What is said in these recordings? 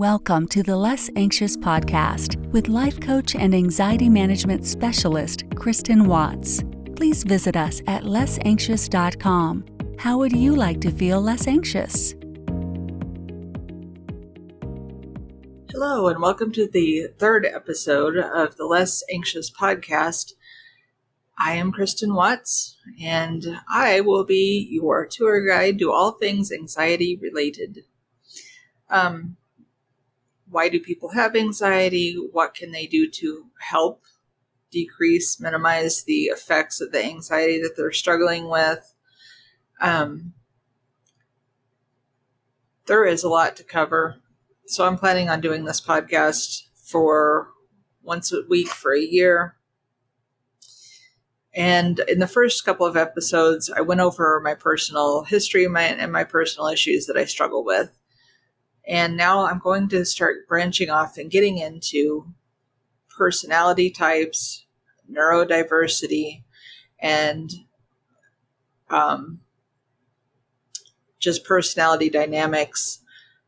Welcome to the Less Anxious podcast with life coach and anxiety management specialist, Kristen Watts. Please visit us at lessanxious.com. How would you like to feel less anxious? Hello, and welcome to the third episode of the Less Anxious podcast. I am Kristen Watts, and I will be your tour guide to all things anxiety related. Why do people have anxiety? What can they do to help decrease, minimize the effects of the anxiety that they're struggling with? There is a lot to cover. So I'm planning on doing this podcast for once a week for a year. And in the first couple of episodes, I went over my personal history and my personal issues that I struggle with. And now I'm going to start branching off and getting into personality types, neurodiversity, and just personality dynamics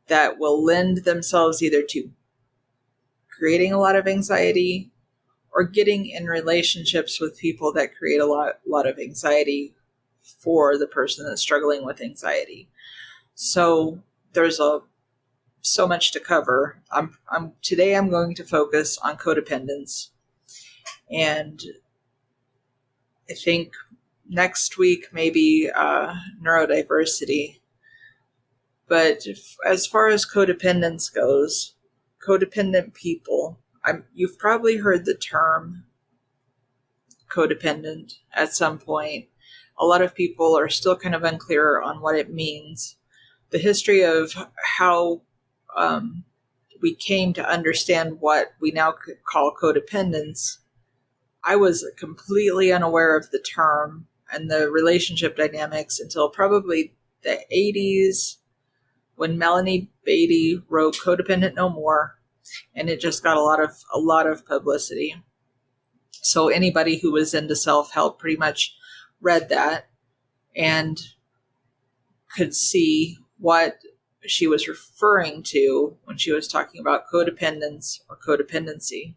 that will lend themselves either to creating a lot of anxiety or getting in relationships with people that create a lot of anxiety for the person that's struggling with anxiety. So there's so much to cover. Today I'm going to focus on codependence, and I think next week maybe neurodiversity. But as far as codependence goes, codependent people, you've probably heard the term codependent at some point. A lot of people are still kind of unclear on what it means. The history of how we came to understand what we now call codependence, I was completely unaware of the term and the relationship dynamics until probably the 80s, when Melanie Beattie wrote Codependent No More, and it just got a lot of publicity. So anybody who was into self-help pretty much read that and could see what she was referring to when she was talking about codependence or codependency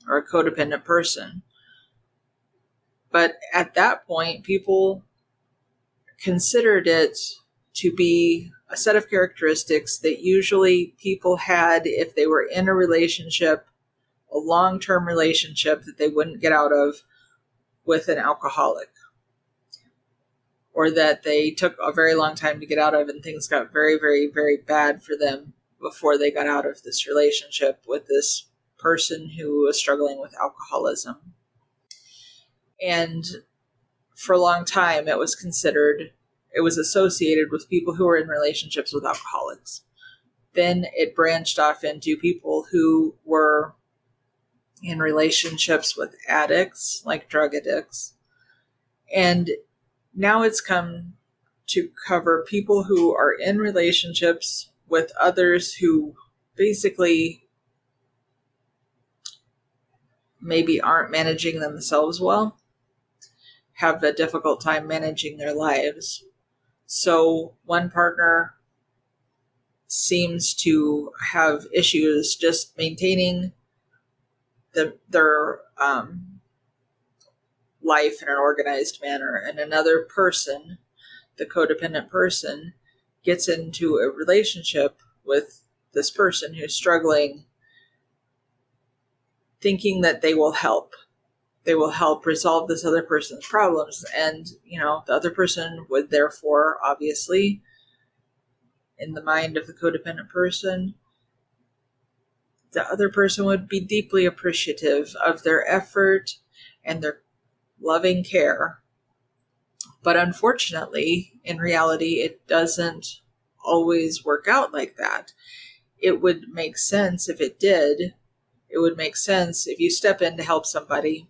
or a codependent person. But at that point, people considered it to be a set of characteristics that usually people had if they were in a relationship, a long-term relationship that they wouldn't get out of with an alcoholic, or that they took a very long time to get out of and things got very, very, very bad for them before they got out of this relationship with this person who was struggling with alcoholism. And for a long time, it was associated with people who were in relationships with alcoholics. Then it branched off into people who were in relationships with addicts, like drug addicts. And now it's come to cover people who are in relationships with others who basically maybe aren't managing themselves well, have a difficult time managing their lives. So one partner seems to have issues just maintaining their life in an organized manner, and another person, the codependent person, gets into a relationship with this person who's struggling, thinking that they will help. They will help resolve this other person's problems. And, the other person would therefore, obviously, in the mind of the codependent person, the other person would be deeply appreciative of their effort and their loving care. But unfortunately, in reality, it doesn't always work out like that. It would make sense if it did. It would make sense if you step in to help somebody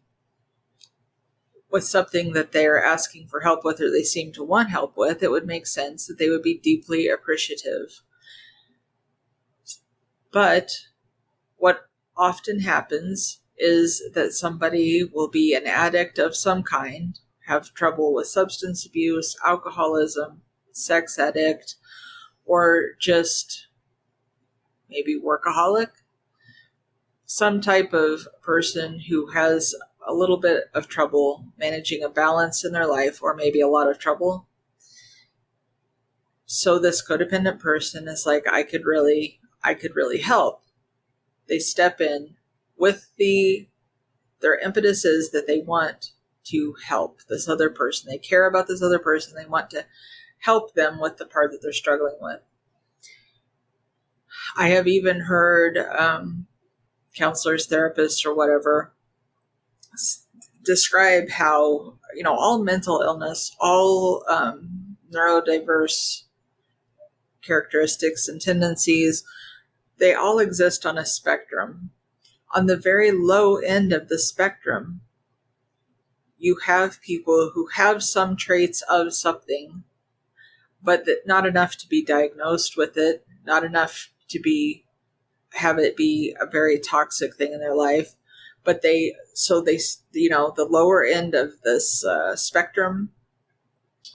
with something that they're asking for help with or they seem to want help with. It would make sense that they would be deeply appreciative. But what often happens is that somebody will be an addict of some kind, have trouble with substance abuse, alcoholism, sex addict, or just maybe workaholic, some type of person who has a little bit of trouble managing a balance in their life, or maybe a lot of trouble. So this codependent person is like, I could really help. They step in with their impetus is that they want to help this other person. They care about this other person. They want to help them with the part that they're struggling with. I have even heard counselors, therapists, or whatever describe how, all mental illness, all neurodiverse characteristics and tendencies, they all exist on a spectrum. On the very low end of the spectrum, you have people who have some traits of something, but not enough to be diagnosed with it, not enough to have it be a very toxic thing in their life. But the lower end of this spectrum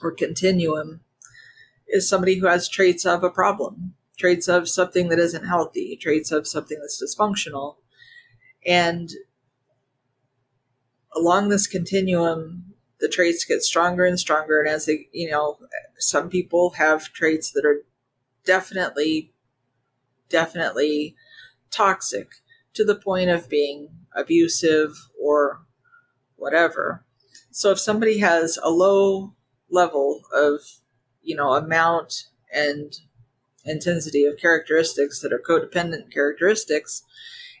or continuum is somebody who has traits of a problem, traits of something that isn't healthy, traits of something that's dysfunctional. And along this continuum, the traits get stronger and stronger. And as they, some people have traits that are definitely toxic to the point of being abusive or whatever. So if somebody has a low level of, amount and intensity of characteristics that are codependent characteristics,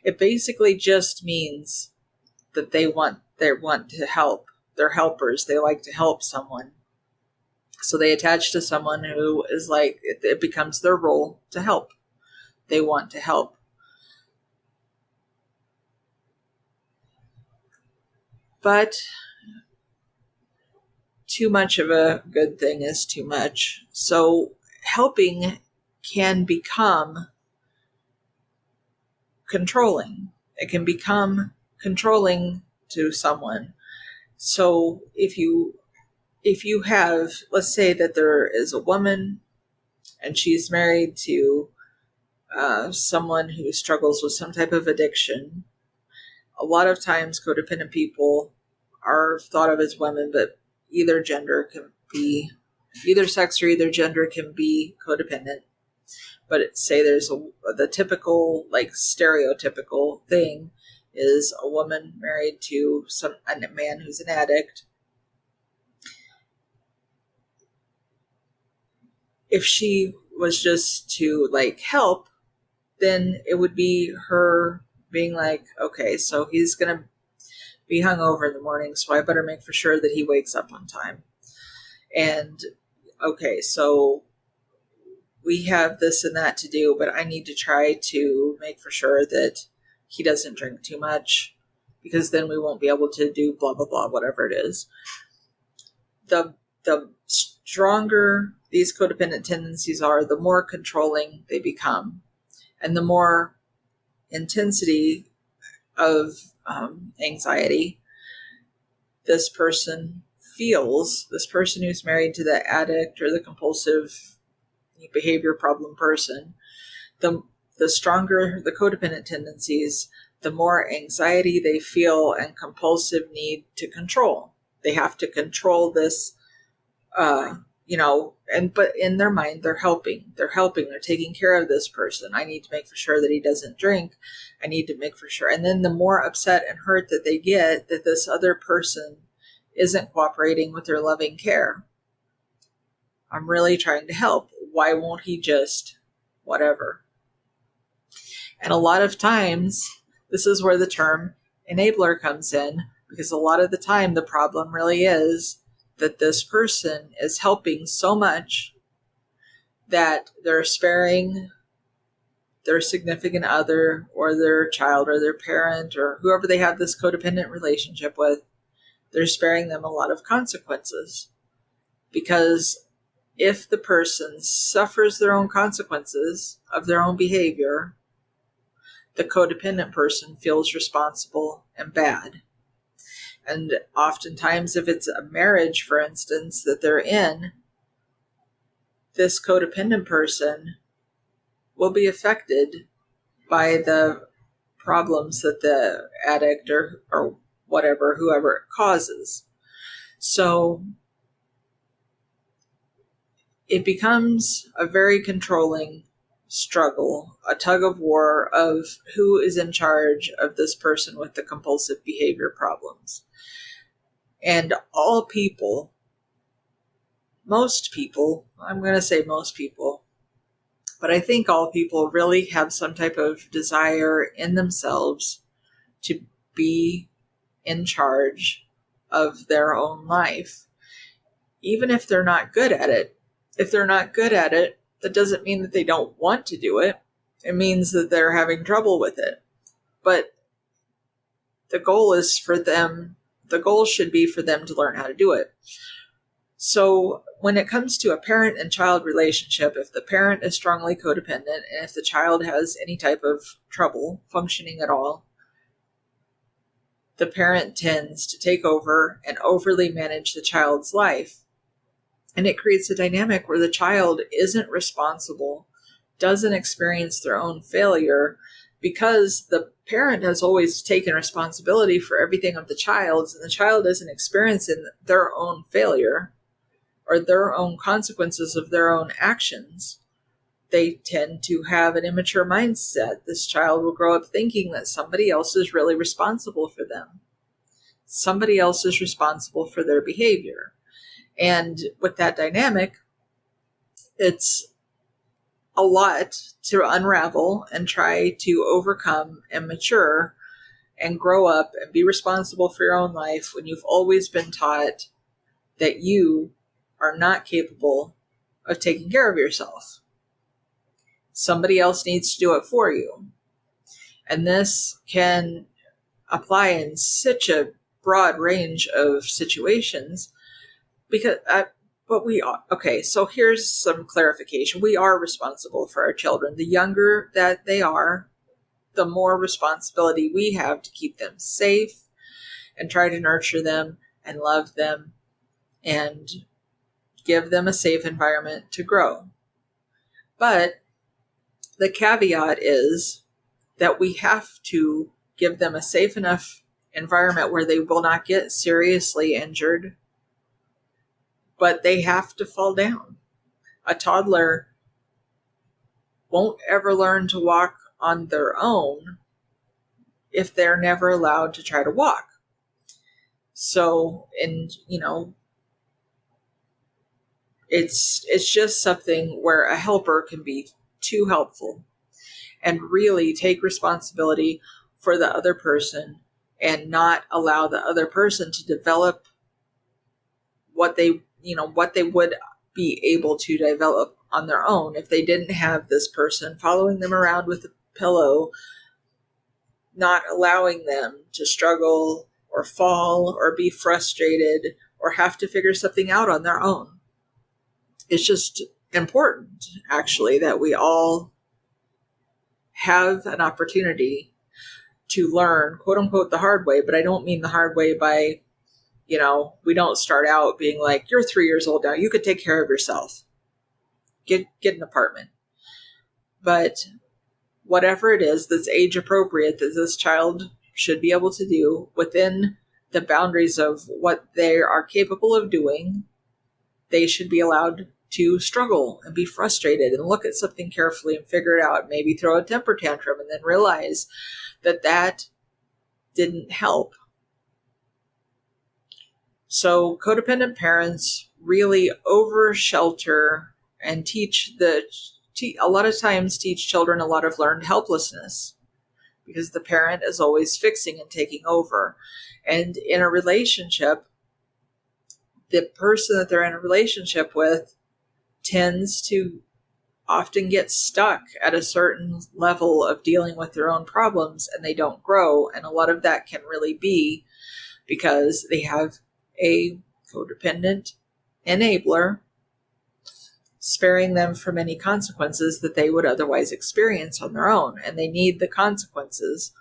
it basically just means that they want to help. They're helpers. They like to help someone. So they attach to someone who is like, it becomes their role to help. They want to help. But too much of a good thing is too much. So helping can become controlling. It can become controlling to someone. So if you have, let's say that there is a woman and she's married to someone who struggles with some type of addiction. A lot of times codependent people are thought of as women, but either sex or either gender can be codependent. But say there's the typical, like stereotypical thing is a woman married to a man who's an addict. If she was just to help, then it would be her being like, okay, so he's going to be hungover in the morning, so I better make for sure that he wakes up on time. And okay, so we have this and that to do, but I need to try to make for sure that he doesn't drink too much, because then we won't be able to do blah, blah, blah, whatever it is. The stronger these codependent tendencies are, the more controlling they become. And the more intensity of anxiety this person feels, this person who's married to the addict or the compulsive behavior problem person, the stronger the codependent tendencies, the more anxiety they feel and compulsive need to control. They have to control this, but in their mind, they're helping, they're taking care of this person. I need to make for sure that he doesn't drink. I need to make for sure. And then the more upset and hurt that they get that this other person isn't cooperating with their loving care. I'm really trying to help. Why won't he just whatever? And a lot of times, this is where the term enabler comes in, because a lot of the time the problem really is that this person is helping so much that they're sparing their significant other or their child or their parent or whoever they have this codependent relationship with. They're sparing them a lot of consequences, because if the person suffers their own consequences of their own behavior, the codependent person feels responsible and bad. And oftentimes, if it's a marriage, for instance, that they're in, this codependent person will be affected by the problems that the addict or whatever, whoever it causes. So it becomes a very controlling struggle, a tug of war of who is in charge of this person with the compulsive behavior problems. And all people, most people, I'm going to say most people, but I think all people really have some type of desire in themselves to be in charge of their own life, even if they're not good at it. If they're not good at it, that doesn't mean that they don't want to do it. It means that they're having trouble with it. But the goal should be for them to learn how to do it. So when it comes to a parent and child relationship, if the parent is strongly codependent and if the child has any type of trouble functioning at all, the parent tends to take over and overly manage the child's life. And it creates a dynamic where the child isn't responsible, doesn't experience their own failure, because the parent has always taken responsibility for everything of the child's, and the child isn't experiencing their own failure or their own consequences of their own actions. They tend to have an immature mindset. This child will grow up thinking that somebody else is really responsible for them. Somebody else is responsible for their behavior. And with that dynamic, it's a lot to unravel and try to overcome and mature and grow up and be responsible for your own life when you've always been taught that you are not capable of taking care of yourself. Somebody else needs to do it for you. And this can apply in such a broad range of situations because, so here's some clarification. We are responsible for our children. The younger that they are, the more responsibility we have to keep them safe and try to nurture them and love them and give them a safe environment to grow. But the caveat is that we have to give them a safe enough environment where they will not get seriously injured, but they have to fall down. A toddler won't ever learn to walk on their own if they're never allowed to try to walk. So, it's just something where a helper can be too helpful and really take responsibility for the other person and not allow the other person to develop what they would be able to develop on their own if they didn't have this person following them around with a pillow, not allowing them to struggle or fall or be frustrated or have to figure something out on their own. It's just important, actually, that we all have an opportunity to learn, quote unquote, the hard way. But I don't mean the hard way by, we don't start out being like, you're 3 years old now, you could take care of yourself. Get an apartment. But whatever it is that's age appropriate that this child should be able to do within the boundaries of what they are capable of doing, they should be allowed to struggle and be frustrated and look at something carefully and figure it out, maybe throw a temper tantrum and then realize that didn't help. So codependent parents really over shelter and a lot of times teach children a lot of learned helplessness because the parent is always fixing and taking over. And in a relationship, the person that they're in a relationship with tends to often get stuck at a certain level of dealing with their own problems and they don't grow. And a lot of that can really be because they have a codependent enabler sparing them from any consequences that they would otherwise experience on their own. And they need the consequences,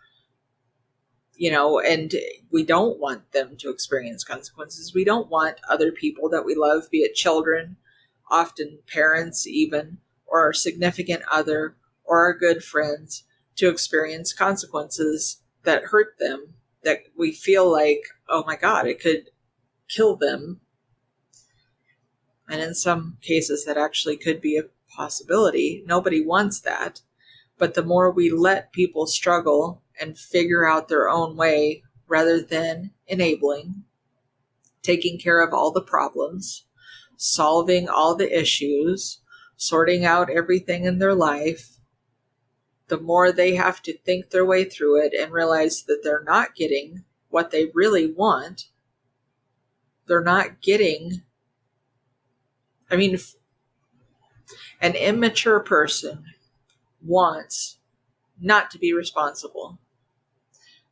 and we don't want them to experience consequences. We don't want other people that we love, be it children, often parents even, or our significant other, or our good friends, to experience consequences that hurt them, that we feel like, oh my God, it could kill them. And in some cases, that actually could be a possibility. Nobody wants that. But the more we let people struggle and figure out their own way rather than enabling, taking care of all the problems, solving all the issues, sorting out everything in their life, the more they have to think their way through it and realize that they're not getting what they really want. They're not getting, an immature person wants not to be responsible.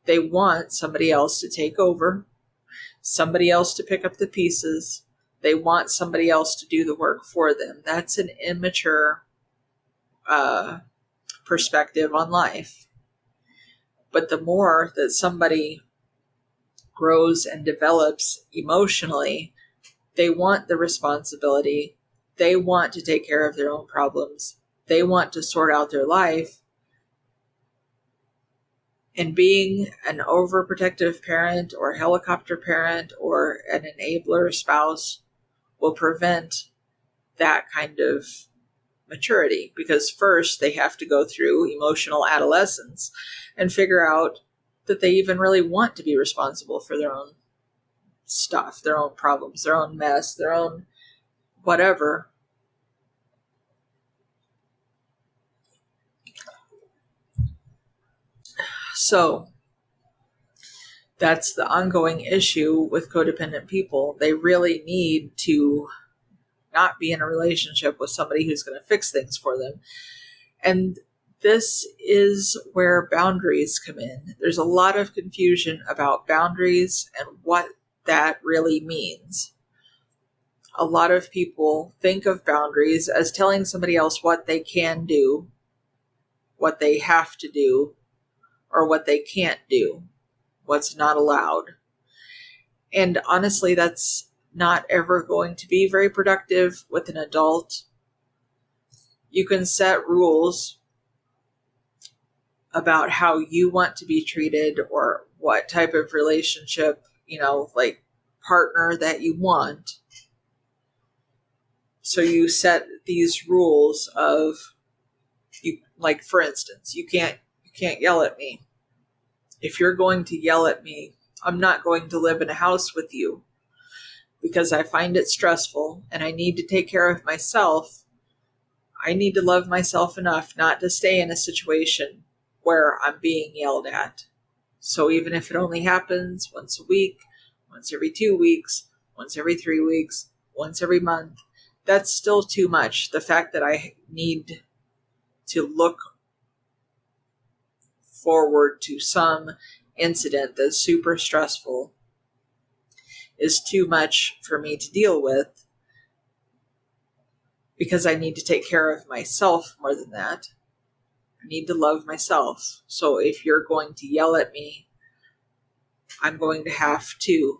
They want somebody else to take over, somebody else to pick up the pieces. They want somebody else to do the work for them. That's an immature perspective on life. But the more that somebody grows and develops emotionally, they want the responsibility. They want to take care of their own problems. They want to sort out their life. And being an overprotective parent or helicopter parent or an enabler spouse will prevent that kind of maturity, because first they have to go through emotional adolescence and figure out that they even really want to be responsible for their own stuff, their own problems, their own mess, their own whatever. So that's the ongoing issue with codependent people. They really need to not be in a relationship with somebody who's going to fix things for them. And this is where boundaries come in. There's a lot of confusion about boundaries and what that really means. A lot of people think of boundaries as telling somebody else what they can do, what they have to do, or what they can't do, what's not allowed. And honestly, that's not ever going to be very productive with an adult. You can set rules about how you want to be treated or what type of relationship, like partner that you want. So you set these rules of, like for instance, you can't yell at me. If you're going to yell at me, I'm not going to live in a house with you because I find it stressful and I need to take care of myself. I need to love myself enough not to stay in a situation where I'm being yelled at. So even if it only happens once a week, once every 2 weeks, once every 3 weeks, once every month, that's still too much. The fact that I need to look forward to some incident that's super stressful is too much for me to deal with, because I need to take care of myself more than that. I need to love myself. So if you're going to yell at me, I'm going to have to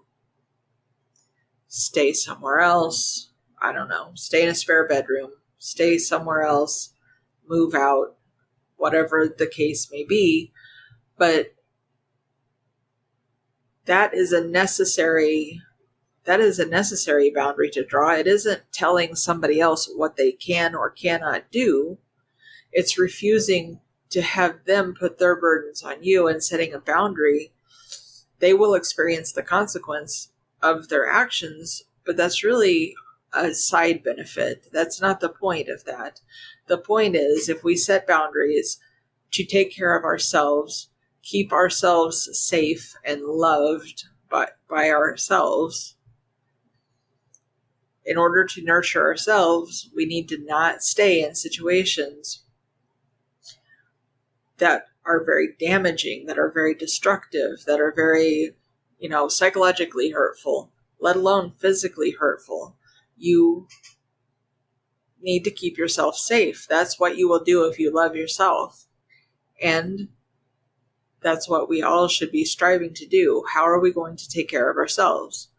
stay somewhere else. I don't know, stay in a spare bedroom, stay somewhere else, move out, whatever the case may be. But that is a necessary boundary to draw. It isn't telling somebody else what they can or cannot do. It's refusing to have them put their burdens on you and setting a boundary. They will experience the consequence of their actions, but that's really a side benefit. That's not the point of that. The point is, if we set boundaries to take care of ourselves, keep ourselves safe and loved by ourselves, in order to nurture ourselves, we need to not stay in situations that are very damaging, that are very destructive, that are very, psychologically hurtful, let alone physically hurtful. You need to keep yourself safe. That's what you will do if you love yourself. And that's what we all should be striving to do. How are we going to take care of ourselves?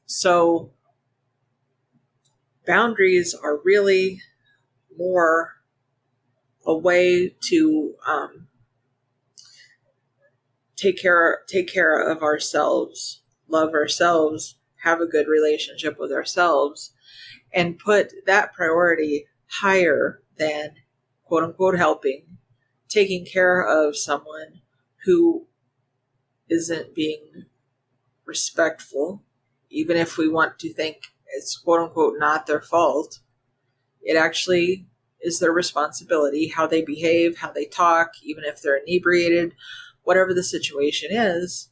So boundaries are really more a way to take care of ourselves, love ourselves, have a good relationship with ourselves, and put that priority higher than quote unquote helping, taking care of someone who isn't being respectful, even if we want to think it's quote unquote not their fault. It actually is their responsibility, how they behave, how they talk, even if they're inebriated, whatever the situation is,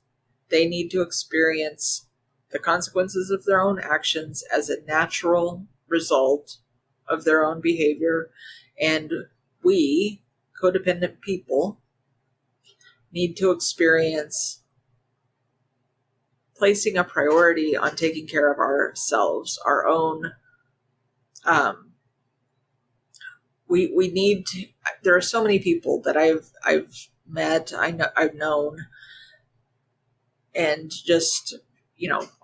they need to experience the consequences of their own actions as a natural result of their own behavior. And we, codependent people, need to experience placing a priority on taking care of ourselves, our own. We need to. There are so many people that I've met, I've known, and just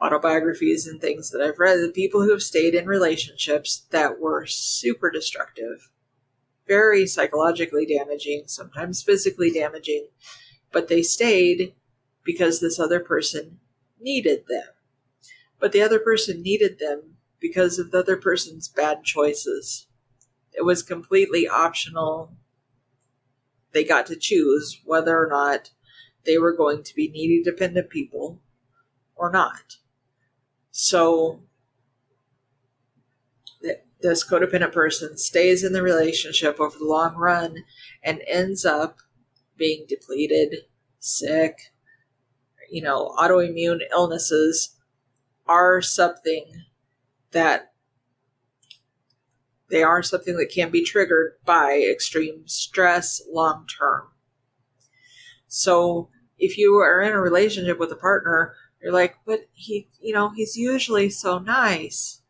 autobiographies and things that I've read. The people who have stayed in relationships that were super destructive, very psychologically damaging, sometimes physically damaging, but they stayed because this other person needed them. But the other person needed them because of the other person's bad choices. It was completely optional. They got to choose whether or not they were going to be needy, dependent people or not. So this codependent person stays in the relationship over the long run and ends up being depleted, sick. Autoimmune illnesses are something that can be triggered by extreme stress long term. So if you are in a relationship with a partner, you're like, but he's usually so nice.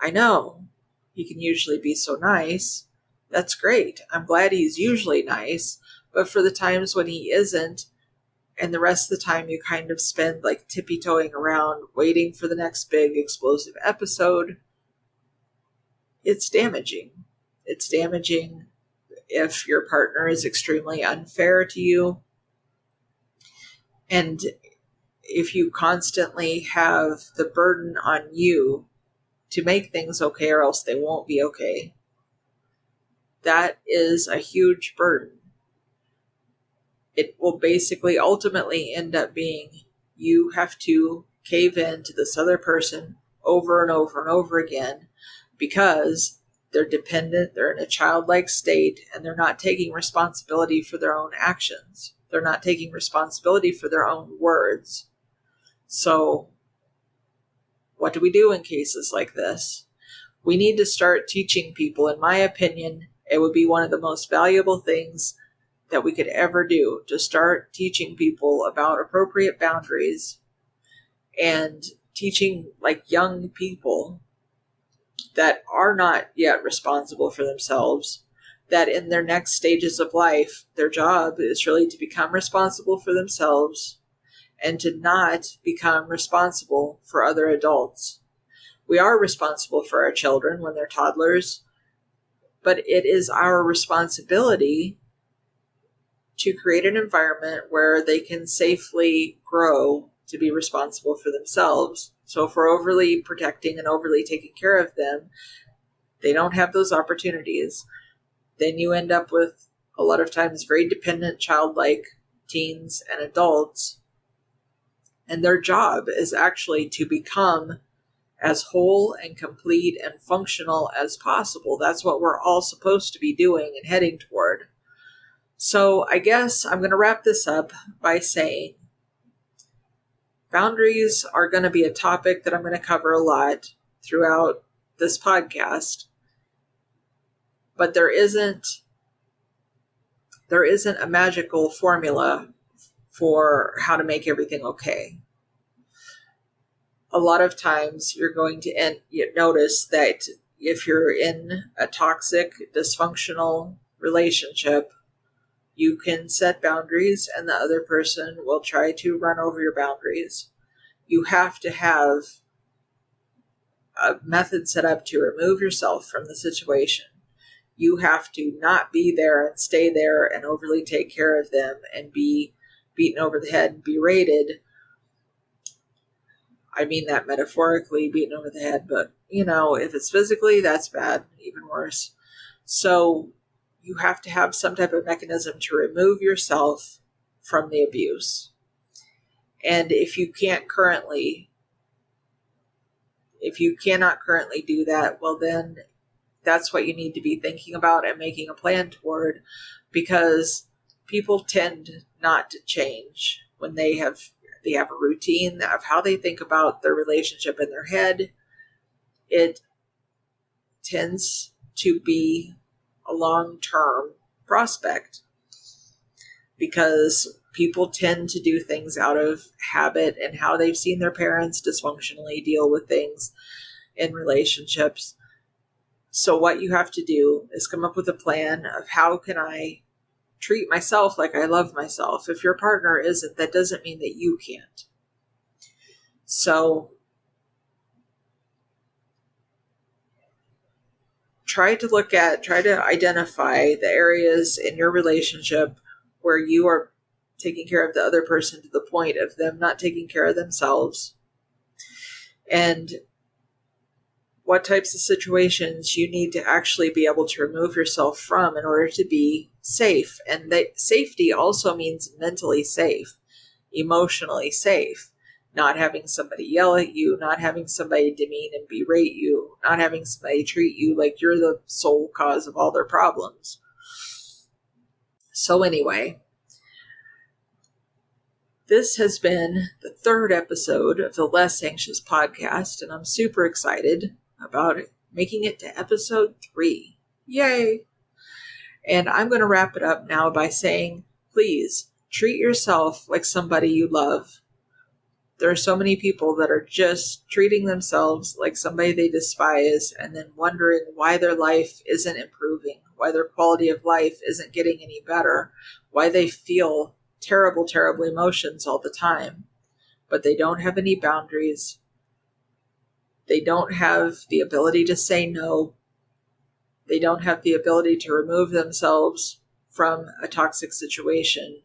I know he can usually be so nice. That's great. I'm glad he's usually nice. But for the times when he isn't, and the rest of the time you kind of spend like tippy-toeing around waiting for the next big explosive episode, it's damaging. It's damaging if your partner is extremely unfair to you. And if you constantly have the burden on you to make things okay or else they won't be okay, that is a huge burden. It will basically ultimately end up being you have to cave in to this other person over and over and over again because they're dependent, they're in a childlike state, and they're not taking responsibility for their own actions. They're not taking responsibility for their own words. So what do we do in cases like this? We need to start teaching people. In my opinion, it would be one of the most valuable things that we could ever do, to start teaching people about appropriate boundaries and teaching like young people that are not yet responsible for themselves, that in their next stages of life, their job is really to become responsible for themselves and to not become responsible for other adults. We are responsible for our children when they're toddlers, but it is our responsibility to create an environment where they can safely grow to be responsible for themselves. So if we're overly protecting and overly taking care of them, they don't have those opportunities. Then you end up with a lot of times very dependent, childlike teens and adults. And their job is actually to become as whole and complete and functional as possible. That's what we're all supposed to be doing and heading toward. So I guess I'm going to wrap this up by saying boundaries are going to be a topic that I'm going to cover a lot throughout this podcast. But there isn't a magical formula for how to make everything okay. A lot of times you're going to notice that if you're in a toxic, dysfunctional relationship, you can set boundaries and the other person will try to run over your boundaries. You have to have a method set up to remove yourself from the situation. You have to not be there and stay there and overly take care of them and be beaten over the head and berated. I mean that metaphorically, beaten over the head, but if it's physically, that's bad, even worse. So you have to have some type of mechanism to remove yourself from the abuse. And if you cannot currently do that, well, then that's what you need to be thinking about and making a plan toward, because people tend not to change when they have a routine of how they think about their relationship in their head. It tends to be a long-term prospect because people tend to do things out of habit and how they've seen their parents dysfunctionally deal with things in relationships. So what you have to do is come up with a plan of how can I treat myself like I love myself. If your partner isn't, that doesn't mean that you can't. So try to identify the areas in your relationship where you are taking care of the other person to the point of them not taking care of themselves, and what types of situations you need to actually be able to remove yourself from in order to be safe. And that safety also means mentally safe, emotionally safe, not having somebody yell at you, not having somebody demean and berate you, not having somebody treat you like you're the sole cause of all their problems. So anyway, this has been the third episode of the Less Anxious podcast, and I'm super excited about making it to episode 3. Yay! And I'm going to wrap it up now by saying, please treat yourself like somebody you love. There are so many people that are just treating themselves like somebody they despise and then wondering why their life isn't improving, why their quality of life isn't getting any better, why they feel terrible, terrible emotions all the time, but they don't have any boundaries. They don't have the ability to say no. They don't have the ability to remove themselves from a toxic situation.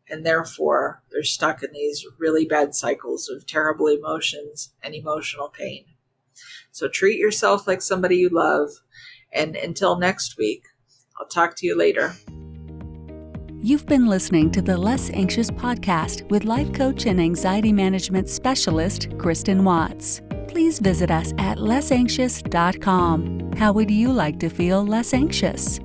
And therefore, they're stuck in these really bad cycles of terrible emotions and emotional pain. So treat yourself like somebody you love. And until next week, I'll talk to you later. You've been listening to the Less Anxious podcast with life coach and anxiety management specialist, Kristen Watts. Please visit us at lessanxious.com. How would you like to feel less anxious?